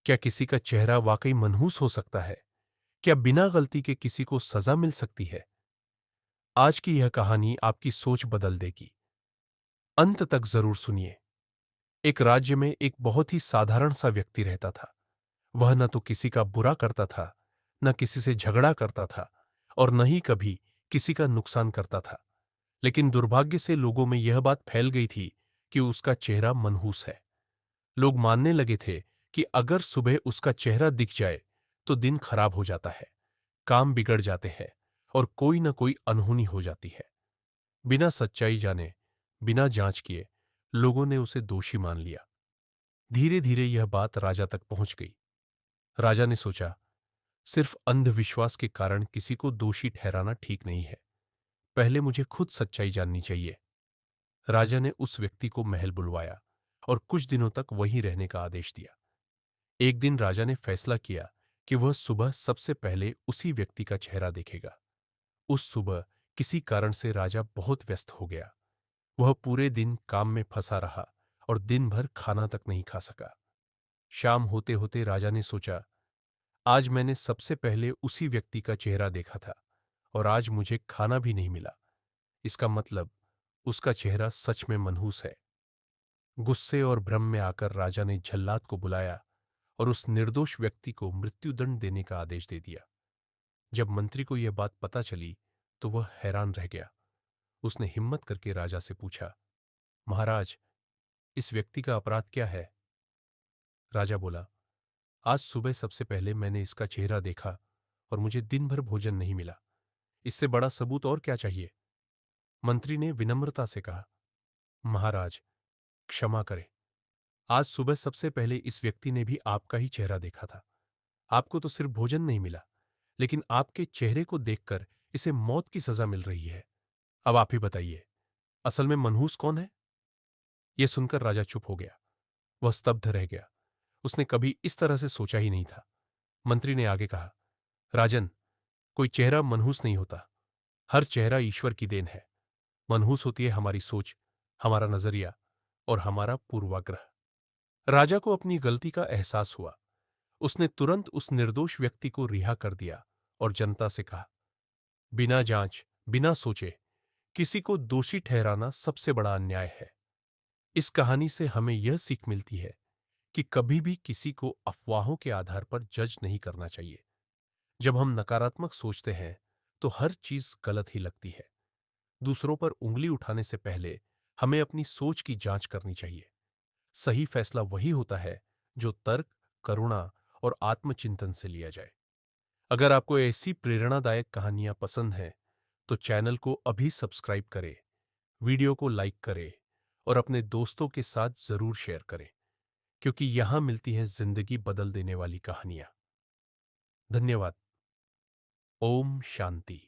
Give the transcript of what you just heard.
क्या किसी का चेहरा वाकई मनहूस हो सकता है? क्या बिना गलती के किसी को सजा मिल सकती है? आज की यह कहानी आपकी सोच बदल देगी। अंत तक जरूर सुनिए। एक राज्य में एक बहुत ही साधारण सा व्यक्ति रहता था। वह न तो किसी का बुरा करता था, न किसी से झगड़ा करता था और न ही कभी किसी का नुकसान करता था। लेकिन दुर्भाग्य से लोगों में यह बात फैल गई थी कि उसका चेहरा मनहूस है। लोग मानने लगे थे कि अगर सुबह उसका चेहरा दिख जाए तो दिन खराब हो जाता है, काम बिगड़ जाते हैं और कोई न कोई अनहोनी हो जाती है। बिना सच्चाई जाने, बिना जांच किए लोगों ने उसे दोषी मान लिया। धीरे धीरे यह बात राजा तक पहुंच गई। राजा ने सोचा, सिर्फ अंधविश्वास के कारण किसी को दोषी ठहराना ठीक नहीं है। पहले मुझे खुद सच्चाई जाननी चाहिए। राजा ने उस व्यक्ति को महल बुलवाया और कुछ दिनों तक वहीं रहने का आदेश दिया। एक दिन राजा ने फैसला किया कि वह सुबह सबसे पहले उसी व्यक्ति का चेहरा देखेगा। उस सुबह किसी कारण से राजा बहुत व्यस्त हो गया। वह पूरे दिन काम में फंसा रहा और दिन भर खाना तक नहीं खा सका। शाम होते होते राजा ने सोचा, आज मैंने सबसे पहले उसी व्यक्ति का चेहरा देखा था और आज मुझे खाना भी नहीं मिला। इसका मतलब उसका चेहरा सच में मनहूस है। गुस्से और भ्रम में आकर राजा ने जल्लाद को बुलाया और उस निर्दोष व्यक्ति को मृत्युदंड देने का आदेश दे दिया। जब मंत्री को यह बात पता चली तो वह हैरान रह गया। उसने हिम्मत करके राजा से पूछा, महाराज, इस व्यक्ति का अपराध क्या है? राजा बोला, आज सुबह सबसे पहले मैंने इसका चेहरा देखा और मुझे दिन भर भोजन नहीं मिला। इससे बड़ा सबूत और क्या चाहिए? मंत्री ने विनम्रता से कहा, महाराज, क्षमा करें। आज सुबह सबसे पहले इस व्यक्ति ने भी आपका ही चेहरा देखा था। आपको तो सिर्फ भोजन नहीं मिला, लेकिन आपके चेहरे को देखकर इसे मौत की सजा मिल रही है। अब आप ही बताइए, असल में मनहूस कौन है? यह सुनकर राजा चुप हो गया। वह स्तब्ध रह गया। उसने कभी इस तरह से सोचा ही नहीं था। मंत्री ने आगे कहा, राजन, कोई चेहरा मनहूस नहीं होता। हर चेहरा ईश्वर की देन है। मनहूस होती है हमारी सोच, हमारा नजरिया और हमारा पूर्वाग्रह। राजा को अपनी गलती का एहसास हुआ। उसने तुरंत उस निर्दोष व्यक्ति को रिहा कर दिया और जनता से कहा, बिना जांच, बिना सोचे किसी को दोषी ठहराना सबसे बड़ा अन्याय है। इस कहानी से हमें यह सीख मिलती है कि कभी भी किसी को अफवाहों के आधार पर जज नहीं करना चाहिए। जब हम नकारात्मक सोचते हैं तो हर चीज गलत ही लगती है। दूसरों पर उंगली उठाने से पहले हमें अपनी सोच की जांच करनी चाहिए। सही फैसला वही होता है जो तर्क, करुणा और आत्मचिंतन से लिया जाए। अगर आपको ऐसी प्रेरणादायक कहानियां पसंद हैं, तो चैनल को अभी सब्सक्राइब करें, वीडियो को लाइक करें और अपने दोस्तों के साथ जरूर शेयर करें, क्योंकि यहां मिलती है जिंदगी बदल देने वाली कहानियां। धन्यवाद। ओम शांति।